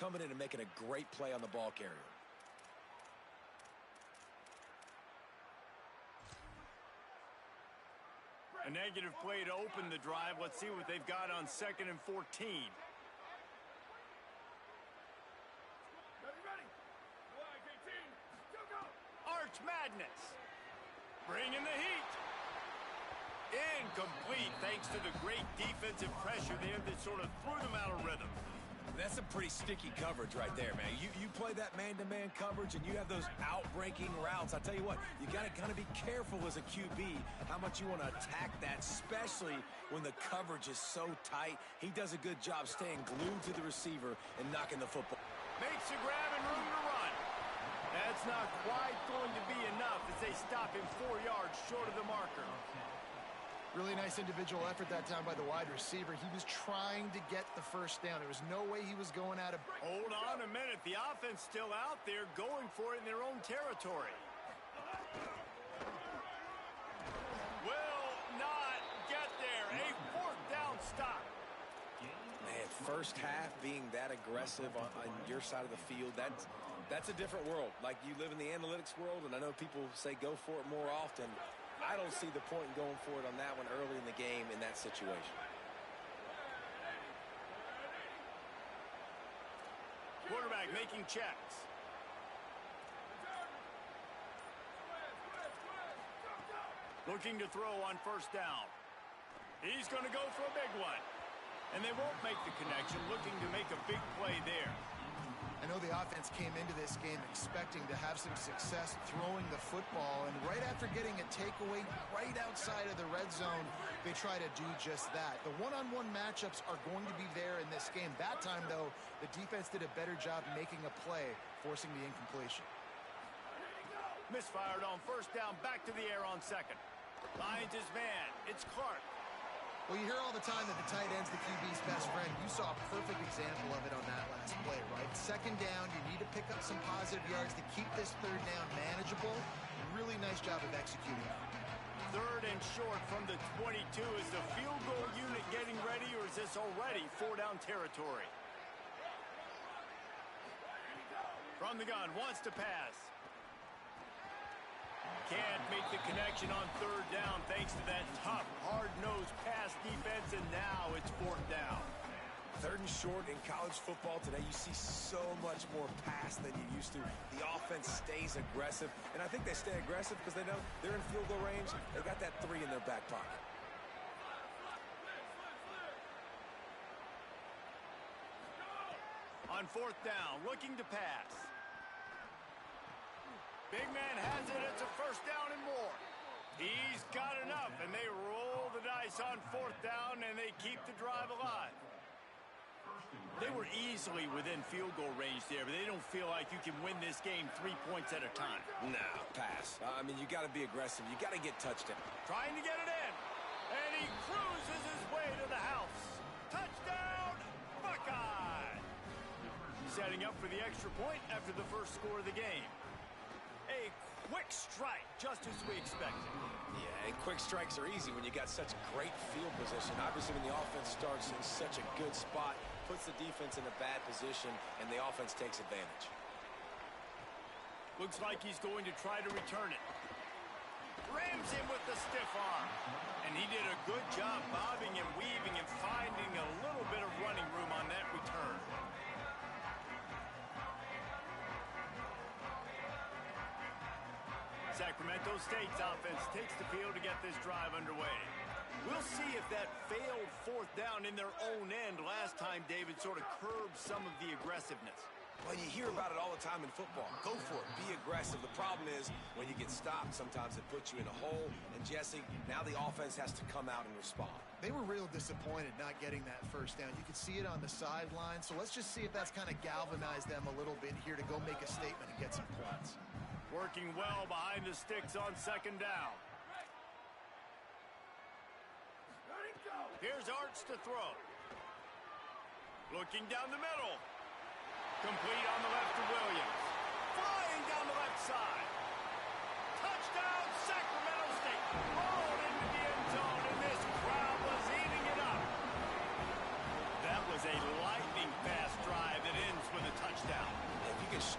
coming in and making a great play on the ball carrier. A negative play to open the drive. Let's see what they've got on 2nd and 14. Arch Madness. Bringing the heat. Incomplete thanks to the great defensive pressure there that sort of threw them out of rhythm. That's some pretty sticky coverage right there, man. You play that man-to-man coverage and you have those out-breaking routes. I tell you what, you got to kind of be careful as a QB how much you want to attack that, especially when the coverage is so tight. He does a good job staying glued to the receiver and knocking the football. Makes a grab and room to run. That's not quite going to be enough as they stop him 4 yards short of the marker. Really nice individual effort that time by the wide receiver. He was trying to get the first down. There was no way he was going out of... Hold on a minute. The offense still out there going for it in their own territory. Will not get there. A 4th down stop. Man, first half being that aggressive on your side of the field, that's a different world. Like, you live in the analytics world, and I know people say go for it more often. I don't see the point in going for it on that one early in the game in that situation. Quarterback making checks. Looking to throw on 1st down. He's going to go for a big one. And they won't make the connection, looking to make a big play there. I know the offense came into this game expecting to have some success throwing the football, and right after getting a takeaway right outside of the red zone, they try to do just that. The one-on-one matchups are going to be there in this game. That time, though, the defense did a better job making a play, forcing the incompletion. Misfired on 1st down, back to the air on 2nd. Finds his man. It's Clark. Well, you hear all the time that the tight end's the QB's best friend. You saw a perfect example of it on that last play, right? 2nd down, you need to pick up some positive yards to keep this 3rd down manageable. Really nice job of executing. 3rd and short from the 22. Is the field goal unit getting ready, or is this already 4-down territory? From the gun, wants to pass. Can't make the connection on 3rd down thanks to that tough, hard-nosed pass defense, and now it's 4th down. 3rd and short in college football today, you see so much more pass than you used to. The offense stays aggressive, and I think they stay aggressive because they know they're in field goal range. They got that 3 in their back pocket. On 4th down, looking to pass. Big man has it. It's a 1st down and more. He's got enough, and they roll the dice on 4th down, and they keep the drive alive. They were easily within field goal range there, but they don't feel like you can win this game 3 points at a time. No, pass. I mean, you got to be aggressive. You got to get touchdown. Trying to get it in, and he cruises his way to the house. Touchdown, Buckeye! Setting up for the extra point after the first score of the game. A quick strike, just as we expected. Yeah, and quick strikes are easy when you got such great field position. Obviously, when the offense starts in such a good spot, puts the defense in a bad position, and the offense takes advantage. Looks like he's going to try to return it. Rams him with the stiff arm. And he did a good job bobbing and weaving and finding a little bit of running room on that return. Sacramento State's offense takes the field to get this drive underway. We'll see if that failed 4th down in their own end last time, David, sort of curbed some of the aggressiveness. Well, you hear about it all the time in football. Go for it. Be aggressive. The problem is when you get stopped, sometimes it puts you in a hole. And, Jesse, now the offense has to come out and respond. They were real disappointed not getting that 1st down. You could see it on the sideline. So let's just see if that's kind of galvanized them a little bit here to go make a statement and get some points. Working well behind the sticks on 2nd down. Here's Arch to throw. Looking down the middle. Complete on the left to Williams. Flying down the left side. Touchdown, Sacramento State. Rolled into the end zone, and this crowd was eating it up. That was a lightning fast drive that ends with a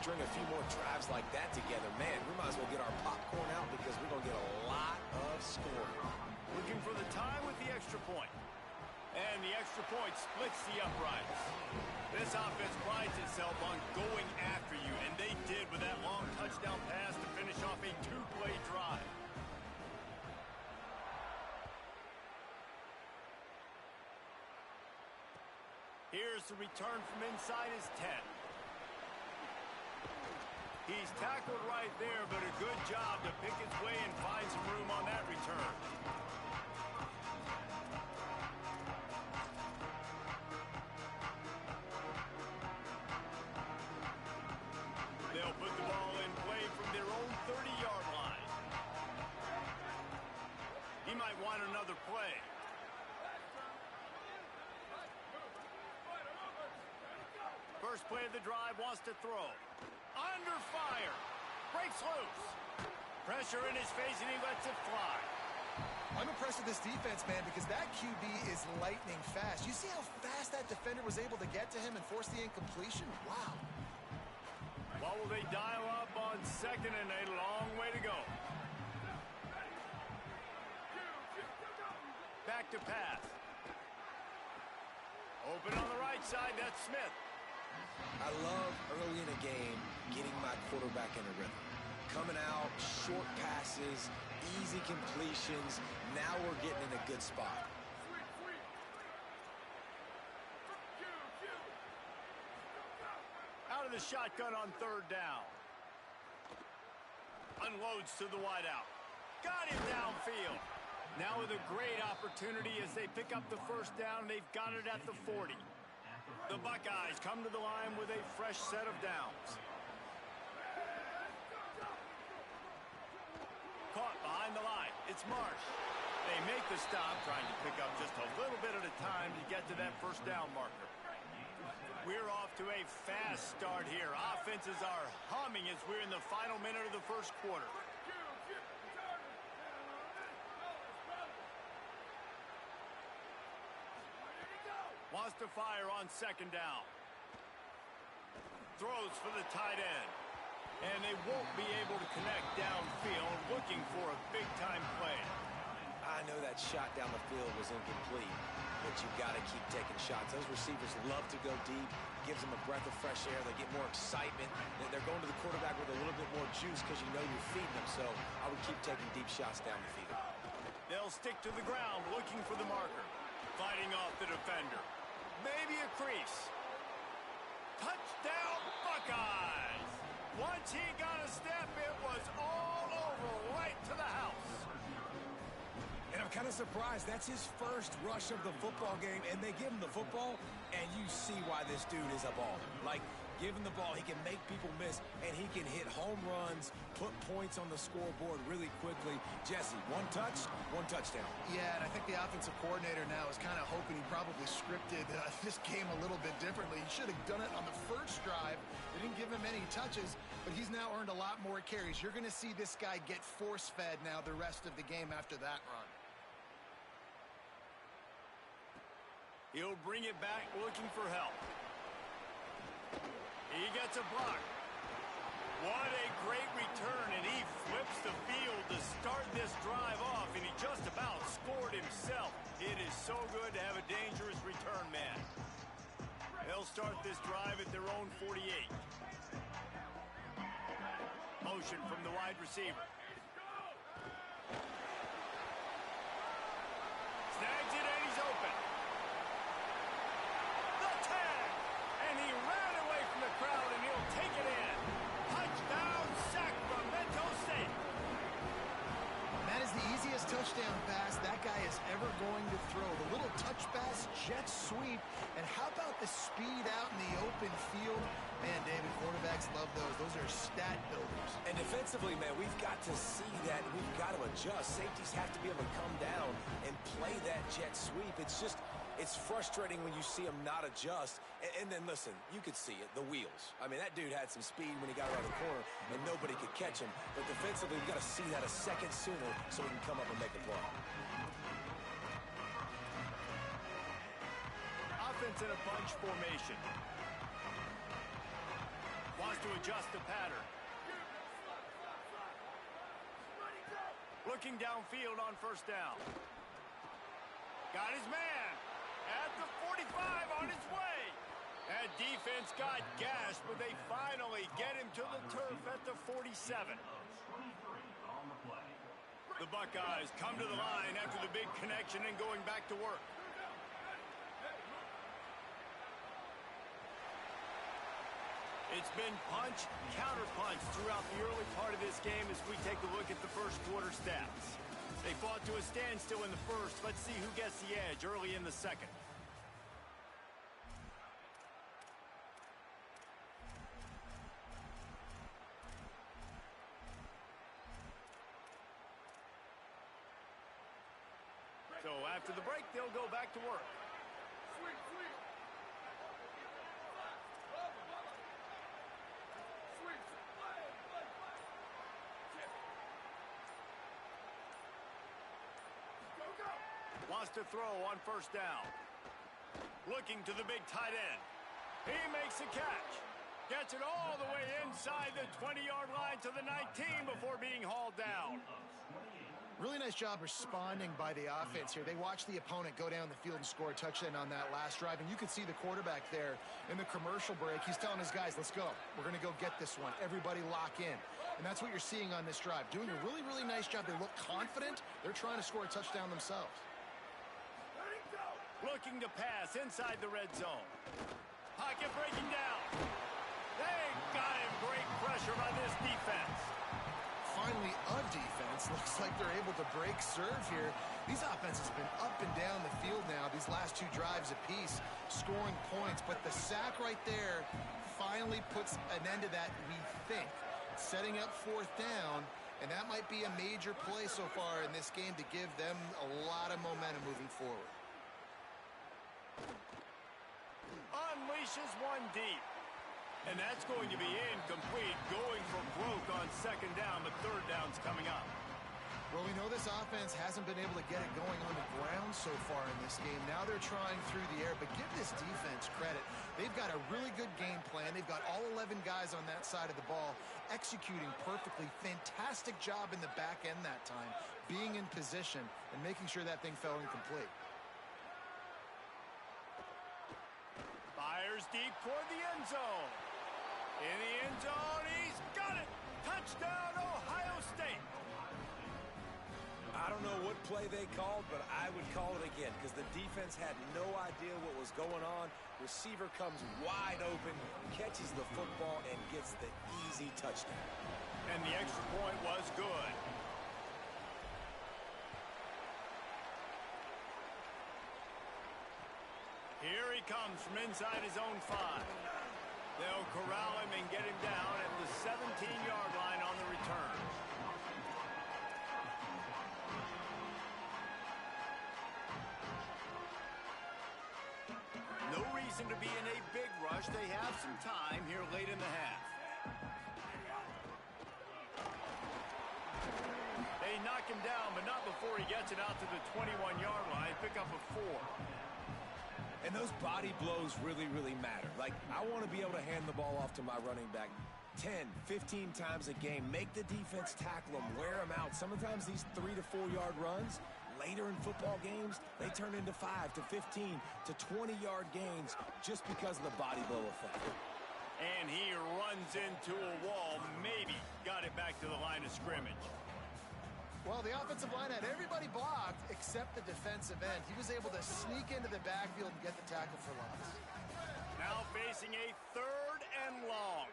string a few more drives like that together, man, we might as well get our popcorn out because we're going to get a lot of scoring. Looking for the tie with the extra point. And the extra point splits the uprights. This offense prides itself on going after you, and they did with that long touchdown pass to finish off a two-play drive. Here's the return from inside his 10. He's tackled right there, but a good job to pick his way and find some room on that return. They'll put the ball in play from their own 30-yard line. He might want another play. First play of the drive, wants to throw. Under fire. Breaks loose. Pressure in his face, and he lets it fly. I'm impressed with this defense, man, because that QB is lightning fast. You see how fast that defender was able to get to him and force the incompletion? Wow. What will they dial up on second and a long way to go? Back to pass. Open on the right side, that's Smith. I love early in a game getting my quarterback in a rhythm. Coming out, short passes, easy completions. Now we're getting in a good spot. Out of the shotgun on third down. Unloads to the wideout. Got him downfield. Now with a great opportunity as they pick up the first down. They've got it at the 40. The Buckeyes come to the line with a fresh set of downs. Caught behind the line. It's Marsh. They make the stop, trying to pick up just a little bit at a time to get to that first down marker. We're off to a fast start here. Offenses are humming as we're in the final minute of the first quarter. Wants to fire on second down. Throws for the tight end. And they won't be able to connect downfield, looking for a big-time play. I know that shot down the field was incomplete, but you've got to keep taking shots. Those receivers love to go deep. Gives them a breath of fresh air. They get more excitement. They're going to the quarterback with a little bit more juice because you know you're feeding them. So I would keep taking deep shots down the field. They'll stick to the ground, looking for the marker. Fighting off the defender. Maybe a crease. Touchdown, Buckeyes! Once he got a step, it was all over, right to the house. And I'm kind of surprised. That's his first rush of the football game, and they give him the football, and you see why this dude is a baller. Like, give him the ball, he can make people miss, and he can hit home runs, put points on the scoreboard really quickly. Jesse, one touch, one touchdown. Yeah, and I think the offensive coordinator now is kind of hoping he probably scripted this game a little bit differently. He should have done it on the first drive. They didn't give him any touches, but he's now earned a lot more carries. You're going to see this guy get force-fed now the rest of the game after that run. He'll bring it back looking for help. He gets a block. What a great return, and he flips the field to start this drive off, and he just about scored himself. It is so good to have a dangerous return man. They'll start this drive at their own 48. Motion from the wide receiver. Snags it, and he's open. The tag! And he ran away from the crowd, and he'll take it in. Touchdown, Sacramento State. That is the easiest touchdown pass that guy is ever going to throw. The little touch pass, jet sweep, and how about the speed out in the open field? Man, David, quarterbacks love those. Those are stat builders. And defensively, man, we've got to see that. We've got to adjust. Safeties have to be able to come down and play that jet sweep. It's frustrating when you see him not adjust. And then, listen, you could see it, the wheels. I mean, that dude had some speed when he got around the corner, and nobody could catch him. But defensively, we've got to see that a second sooner so we can come up and make the play. Offense in a bunch formation. Wants to adjust the pattern. Looking downfield on first down. Got his man at the 45 on his way. That defense got gashed, but they finally get him to the turf at the 47. The Buckeyes come to the line after the big connection and going back to work. It's been punch, counter-punch throughout the early part of this game as we take a look at the first quarter stats. They fought to a standstill in the first. Let's see who gets the edge early in the second. So after the break, they'll go back to work. Wants to throw on first down. Looking to the big tight end. He makes a catch. Gets it all the way inside the 20-yard line to the 19 before being hauled down. Really nice job responding by the offense here. They watched the opponent go down the field and score a touchdown on that last drive, and you could see the quarterback there in the commercial break. He's telling his guys, let's go. We're going to go get this one. Everybody lock in. And that's what you're seeing on this drive. Doing a really, really nice job. They look confident. They're trying to score a touchdown themselves. Looking to pass inside the red zone. Pocket breaking down. They got him. Great pressure by this defense. Finally, a defense. Looks like they're able to break serve here. These offenses have been up and down the field now, these last two drives apiece, scoring points. But the sack right there finally puts an end to that, we think. Setting up fourth down, and that might be a major play so far in this game to give them a lot of momentum moving forward. Unleashes one deep. And that's going to be incomplete, going for broke on second down, but third down's coming up. Well, we know this offense hasn't been able to get it going on the ground so far in this game. Now they're trying through the air, but give this defense credit. They've got a really good game plan. They've got all 11 guys on that side of the ball executing perfectly. Fantastic job in the back end that time, being in position and making sure that thing fell incomplete. Fires deep toward the end zone. In the end zone, he's got it. Touchdown, Ohio State. I don't know what play they called, but I would call it again because the defense had no idea what was going on. Receiver comes wide open, catches the football, and gets the easy touchdown. And the extra point was good. Here he comes from inside his own 5. They'll corral him and get him down at the 17-yard line on the return. No reason to be in a big rush. They have some time here late in the half. They knock him down, but not before he gets it out to the 21-yard line. Pick up a 4. And those body blows really, really matter. Like, I want to be able to hand the ball off to my running back 10, 15 times a game. Make the defense tackle them, wear them out. Sometimes these 3 to 4 yard runs, later in football games, they turn into 5 to 15 to 20-yard gains just because of the body blow effect. And he runs into a wall, maybe got it back to the line of scrimmage. Well, the offensive line had everybody blocked except the defensive end. He was able to sneak into the backfield and get the tackle for loss. Now facing a 3rd and long.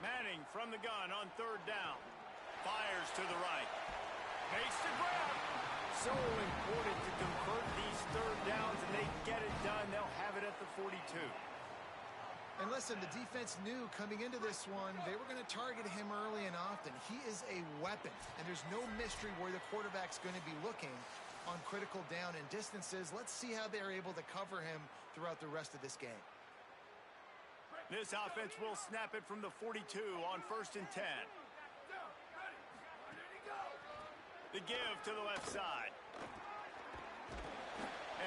Manning from the gun on 3rd down. Fires to the right. Makes the grab. So important to convert these 3rd downs, and they get it done. They'll have it at the 42. And listen, the defense knew coming into this one, they were going to target him early and often. He is a weapon, and there's no mystery where the quarterback's going to be looking on critical down and distances. Let's see how they're able to cover him throughout the rest of this game. This offense will snap it from the 42 on 1st and 10. The give to the left side.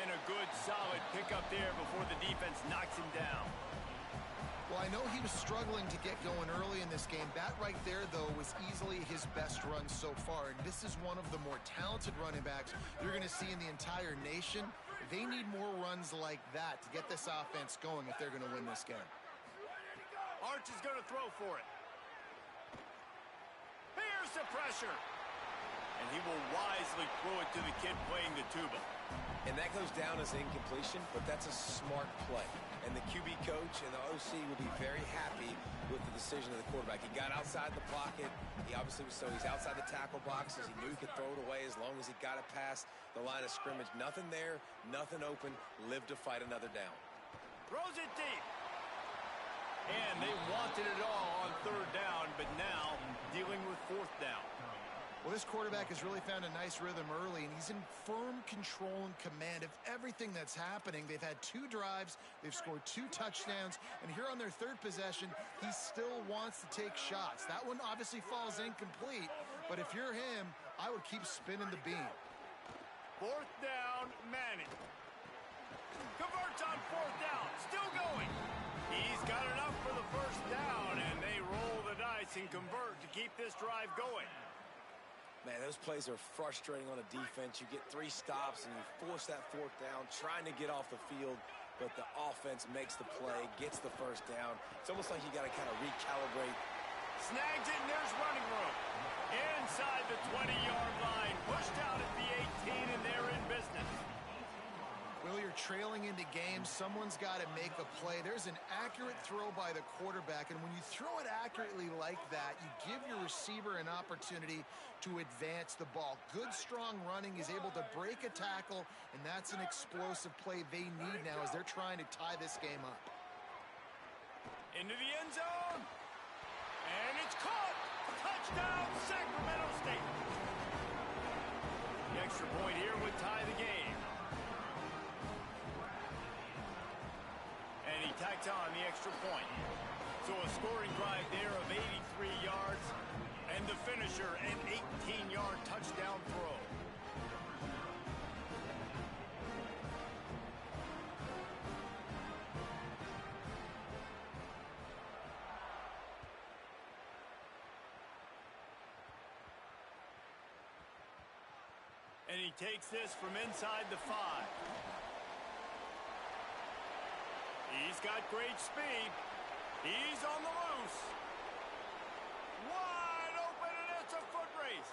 And a good, solid pickup there before the defense knocks him down. Well, I I know he was struggling to get going early in this game. That right there, though, was easily his best run so far. And this is one of the more talented running backs you're going to see in the entire nation. They need more runs like that to get this offense going if they're going to win this game. Arch is going to throw for it. Here's the pressure. And he will wisely throw it to the kid playing the tuba. And that goes down as incompletion, but that's a smart play. And the QB coach and the OC will be very happy with the decision of the quarterback. He got outside the pocket. He obviously was he's outside the tackle boxes. He knew he could throw it away as long as he got it past the line of scrimmage. Nothing there, nothing open. Live to fight another down. Throws it deep. And they wanted it all on third down, but now dealing with fourth down. Well, this quarterback has really found a nice rhythm early, and he's in firm control and command of everything that's happening. They've had 2 drives. They've scored 2 touchdowns. And here on their 3rd possession, he still wants to take shots. That one obviously falls incomplete, but if you're him, I would keep spinning the beam. Fourth down, Manning. Converts on fourth down. Still going. He's got enough for the first down, and they roll the dice and convert to keep this drive going. Man, those plays are frustrating on a defense. You get 3 stops and you force that fourth down, trying to get off the field, but the offense makes the play, gets the first down. It's almost like you got to kind of recalibrate. Snags it, and there's running room. Inside the 20-yard line, pushed out at the 18, and they're in business. Will, you're trailing into games. Someone's got to make a play. There's an accurate throw by the quarterback, and when you throw it accurately like that, you give your receiver an opportunity to advance the ball. Good, strong running. He's able to break a tackle, and that's an explosive play they need now as they're trying to tie this game up. Into the end zone, and it's caught. Touchdown, Sacramento State. The extra point here would tie the game. And he tacks on the extra point. So a scoring drive there of 83 yards, and the finisher, an 18-yard touchdown throw. And he takes this from inside the 5. He's got great speed. He's on the loose. Wide open, and it's a foot race.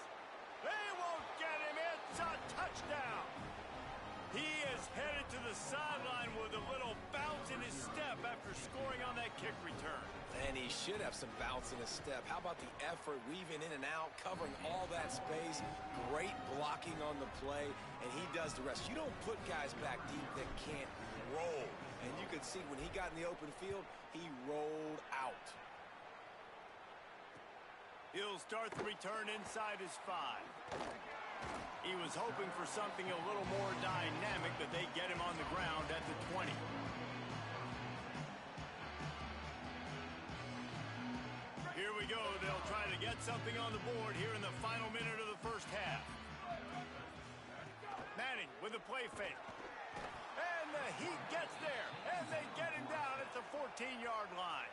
They won't get him. It's a touchdown. He is headed to the sideline with a little bounce in his step after scoring on that kick return. And he should have some bounce in his step. How about the effort, weaving in and out, covering all that space. Great blocking on the play, and he does the rest. You don't put guys back deep that can't roll. And you could see when he got in the open field, he rolled out. He'll start the return inside his 5. He was hoping for something a little more dynamic, but they get him on the ground at the 20. Here we go. They'll try to get something on the board here in the final minute of the first half. Manning with a play fake. And the Heat gets there, and they get him down at the 14-yard line.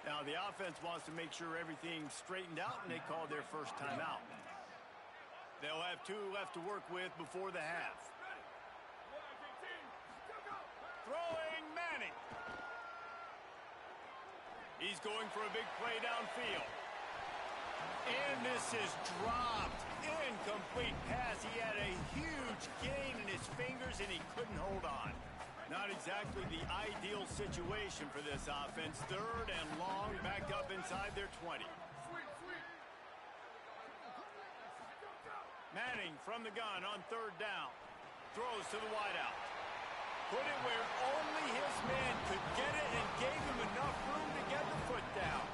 Now, the offense wants to make sure everything's straightened out, and they call their first timeout. They'll have 2 left to work with before the half. Throwing Manning. He's going for a big play downfield. And this is dropped. Incomplete pass. He had a huge gain in his fingers, and he couldn't hold on. Not exactly the ideal situation for this offense. 3rd and long, back up inside their 20. Manning from the gun on 3rd down. Throws to the wideout. Put it where only his man could get it and gave him enough room to get the foot down.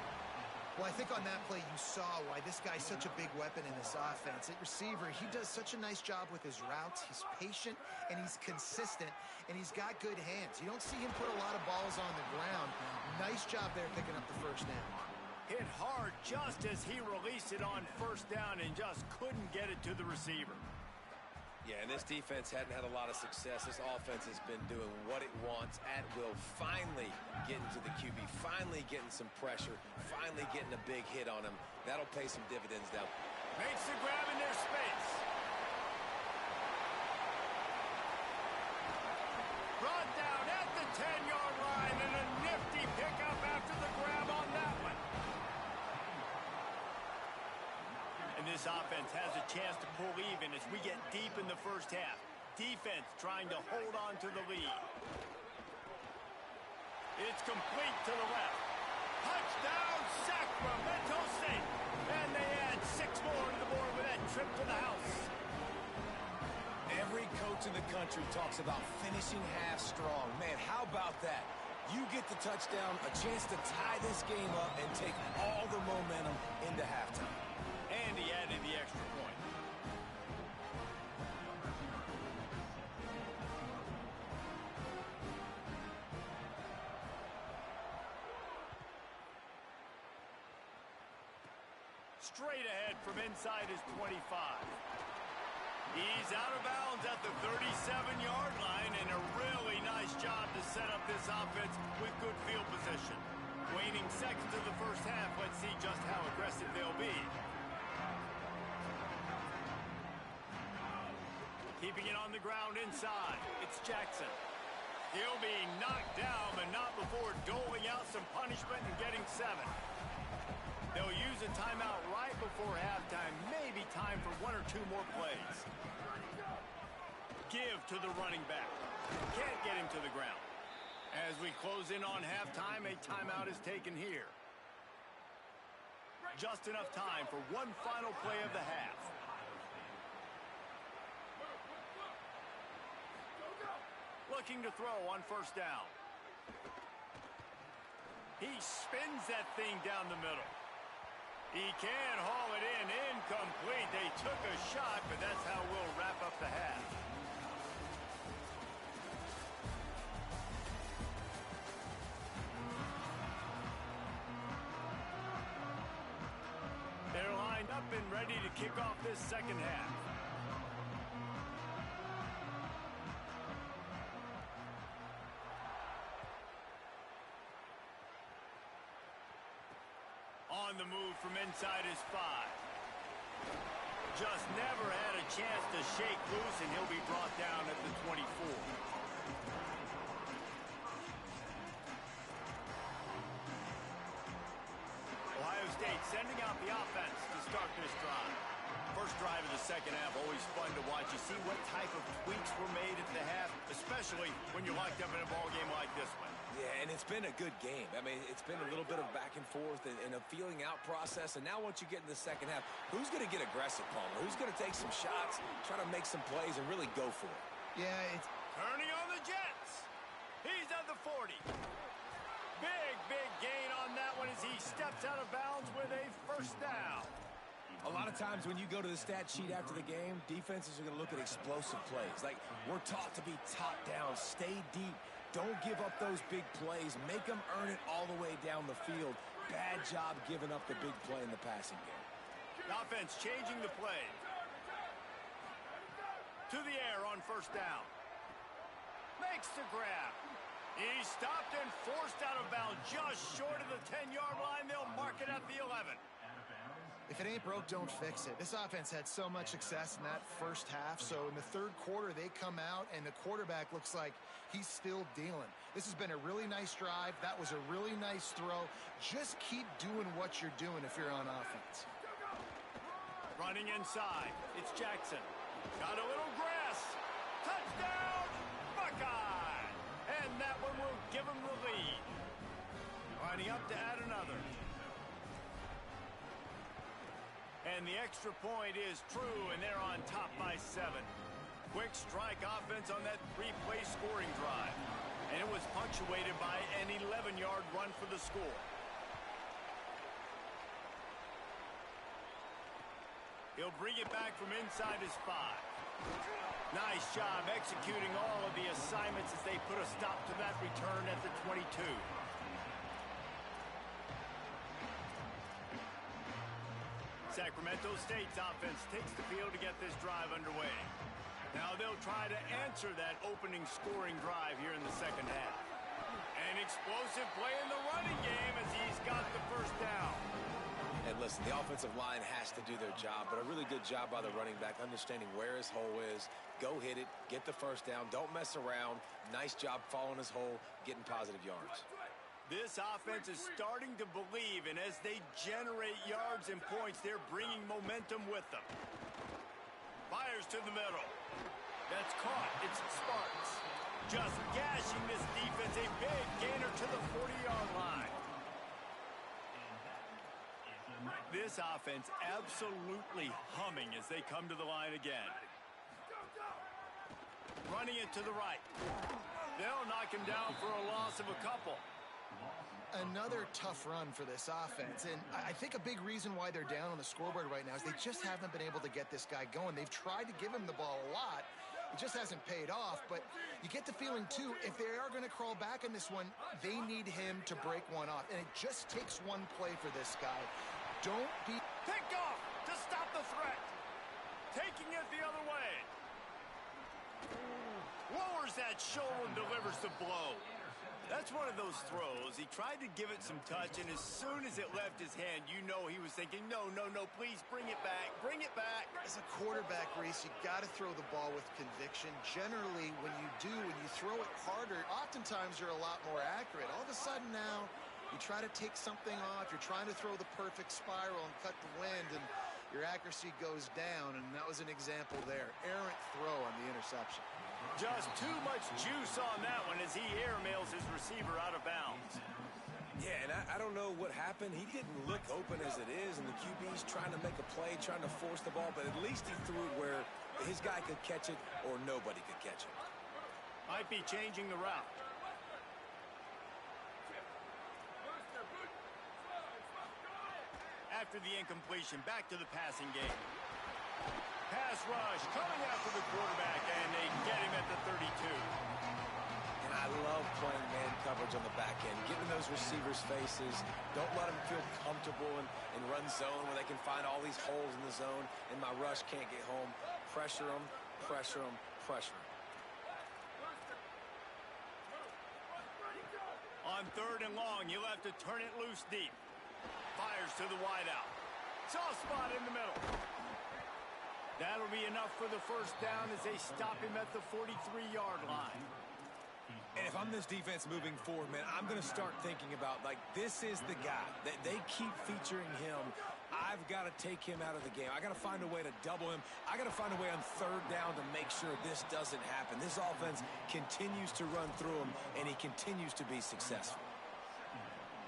Well, I think on that play you saw why this guy's such a big weapon in this offense. At receiver, he does such a nice job with his routes. He's patient, and he's consistent, and he's got good hands. You don't see him put a lot of balls on the ground. Nice job there picking up the first down. Hit hard just as he released it on first down and just couldn't get it to the receiver. Yeah, and this defense hadn't had a lot of success. This offense has been doing what it wants at will, finally getting to the QB, finally getting some pressure, finally getting a big hit on him. That'll pay some dividends down. Makes the grab in their space. Brought down at the 10-yard line, and a nifty pickup after the grab on that one. And this offense has a chance to pull even as we get deep in the first half. Defense trying to hold on to the lead. It's complete to the left. Touchdown, Sacramento State. And they add 6 more to the board with that trip to the house. Every coach in the country talks about finishing half strong. Man, how about that? You get the touchdown, a chance to tie this game up and take all the momentum into halftime. And he added the extra point. Straight ahead from inside his 25. He's out of bounds at the 37-yard line, and a really nice job to set up this offense with good field position. Waning seconds of the first half, let's see just how aggressive they'll be. Keeping it on the ground inside, it's Jackson. He'll be knocked down, but not before doling out some punishment and getting 7. They'll use a timeout right before halftime, maybe time for 1 or 2 more plays. Give to the running back. Can't get him to the ground. As we close in on halftime, a timeout is taken here. Just enough time for one final play of the half. Looking to throw on first down. He spins that thing down the middle. He can haul it in, incomplete. They took a shot, but that's how we'll wrap up the half. They're lined up and ready to kick off this second half. On the move from inside his 5. Just never had a chance to shake loose, and he'll be brought down at the 24. Ohio State sending out the offense to start this drive. First drive of the second half, always fun to watch. You see what type of tweaks were made at the half, especially when you're locked up in a ball game like this one. Yeah, and it's been a good game. I mean, it's been a little bit of back and forth and a feeling out process. And now once you get in the second half, who's going to get aggressive, Palmer? Who's going to take some shots, try to make some plays, and really go for it? Yeah, it's... Turning on the Jets. He's at the 40. Big gain on that one as he steps out of bounds with a first down. A lot of times when you go to the stat sheet after the game, defenses are going to look at explosive plays. Like, we're taught to be top down, stay deep. Don't give up those big plays. Make them earn it all the way down the field. Bad job giving up the big play in the passing game. The offense changing the play. To the air on first down. Makes the grab. He stopped and forced out of bounds just short of the 10-yard line. They'll mark it at the 11. If it ain't broke, don't fix it. This offense had so much success in that first half, so in the third quarter, they come out, and the quarterback looks like he's still dealing. This has been a really nice drive. That was a really nice throw. Just keep doing what you're doing if you're on offense. Running inside, it's Jackson. Got a little grass. Touchdown, Buckeye! And that one will give him the lead. Lining up to add another. And the extra point is true, and they're on top by 7. Quick strike offense on that 3-play scoring drive. And it was punctuated by an 11-yard run for the score. He'll bring it back from inside his 5. Nice job executing all of the assignments as they put a stop to that return at the 22. Sacramento State's offense takes the field to get this drive underway. Now they'll try to answer that opening scoring drive here in the second half. An explosive play in the running game as he's got the first down. And listen, the offensive line has to do their job, but a really good job by the running back understanding where his hole is. Go hit it, get the first down, don't mess around. Nice job following his hole, getting positive yards. This offense is starting to believe, and as they generate yards and points, they're bringing momentum with them. Fires to the middle. That's caught. It's Sparks. Just gashing this defense. A big gainer to the 40-yard line. This offense absolutely humming as they come to the line again. Running it to the right. They'll knock him down for a loss of a couple. Another tough run for this offense, and I think a big reason why they're down on the scoreboard right now is they just haven't been able to get this guy going. They've tried to give him the ball a lot. It just hasn't paid off, but you get the feeling, too, if they are going to crawl back in this one, they need him to break one off, and it just takes one play for this guy. Don't be... Picked off to stop the threat. Taking it the other way. Lowers that shoulder and delivers the blow. That's one of those throws. He tried to give it some touch, and as soon as it left his hand, you know he was thinking, no, please bring it back, bring it back. As a quarterback, Reese, you got to throw the ball with conviction. Generally, when you do, when you throw it harder, oftentimes you're a lot more accurate. All of a sudden now, you try to take something off, you're trying to throw the perfect spiral and cut the wind, and your accuracy goes down, and that was an example there. Errant throw on the interception. Just too much juice on that one as he airmails his receiver out of bounds. Yeah, and I don't know what happened. He didn't look open as it is, and the QB's trying to make a play, trying to force the ball, but at least he threw it where his guy could catch it or nobody could catch it. Might be changing the route. After the incompletion, back to the passing game. Pass rush coming after the quarterback, and they get him at the 32. And I love playing man coverage on the back end, getting those receivers' faces. Don't let them feel comfortable in run zone where they can find all these holes in the zone, and my rush can't get home. Pressure them, pressure them, pressure them. On third and long, you'll have to turn it loose deep. Fires to the wideout. Soft spot in the middle. That'll be enough for the first down as they stop him at the 43-yard line. And if I'm this defense moving forward, man, I'm going to start thinking about, like, this is the guy. They keep featuring him. I've got to take him out of the game. I got to find a way to double him. I got to find a way on third down to make sure this doesn't happen. This offense continues to run through him, and he continues to be successful.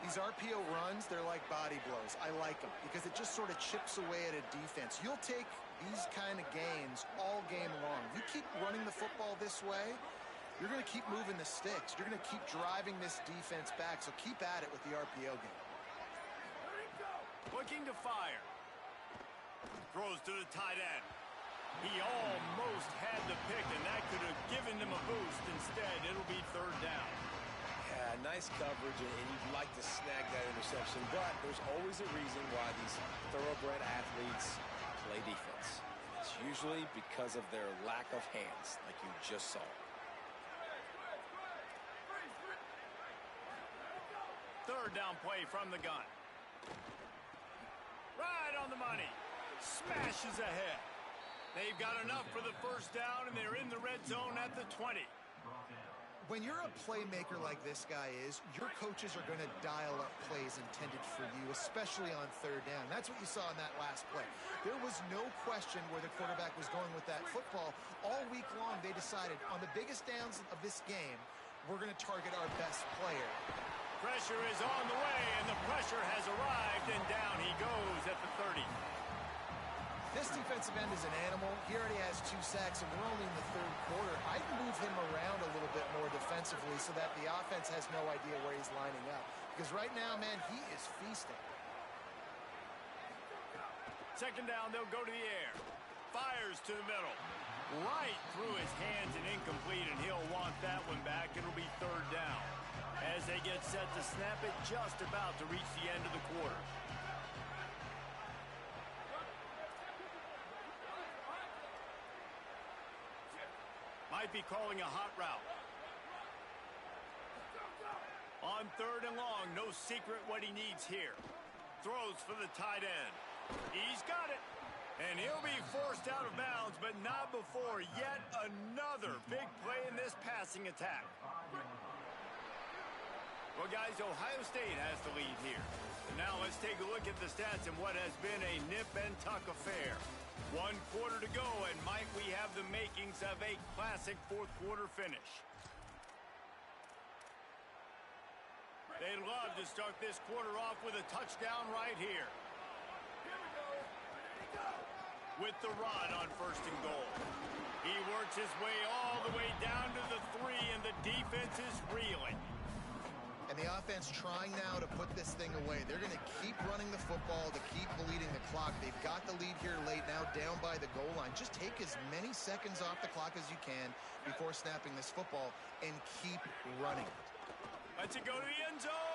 These RPO runs, they're like body blows. I like them because it just sort of chips away at a defense. You'll take these kind of gains all game long. You keep running the football this way, you're going to keep moving the sticks. You're going to keep driving this defense back, so keep at it with the RPO game. Looking to fire. Throws to the tight end. He almost had the pick, and that could have given them a boost. Instead, it'll be third down. Yeah, nice coverage, and you'd like to snag that interception, but there's always a reason why these thoroughbred athletes play defense. It's usually because of their lack of hands, like you just saw. Third down play from the gun. Right on the money. Smashes ahead. They've got enough for the first down, and they're in the red zone at the 20. When you're a playmaker like this guy is, your coaches are going to dial up plays intended for you, especially on third down. That's what you saw in that last play. There was no question where the quarterback was going with that football. All week long, they decided on the biggest downs of this game, we're going to target our best player. Pressure is on the way, and the pressure has arrived, and down he goes at the 30. This defensive end is an animal. He already has 2 sacks, and we're only in the third quarter. I'd move him around a little bit more defensively so that the offense has no idea where he's lining up. Because right now, man, he is feasting. Second down, they'll go to the air. Fires to the middle. Right through his hands and incomplete, and he'll want that one back. It'll be third down. As they get set to snap it, just about to reach the end of the quarter. might be calling a hot route. On 3rd and long, no secret what he needs here. Throws for the tight end. He's got it. And he'll be forced out of bounds, but not before yet another big play in this passing attack. Well, guys, Ohio State has the lead here. And now let's take a look at the stats and what has been a nip-and-tuck affair. 1 quarter to go, and might we have the makings of a classic fourth-quarter finish. They'd love to start this quarter off with a touchdown right here. With the run on 1st and goal. He works his way all the way down to the 3, and the defense is reeling. And the offense trying now to put this thing away. They're going to keep running the football to keep bleeding the clock. They've got the lead here late, now down by the goal line. Just take as many seconds off the clock as you can before snapping this football and keep running. Let's go to the end zone.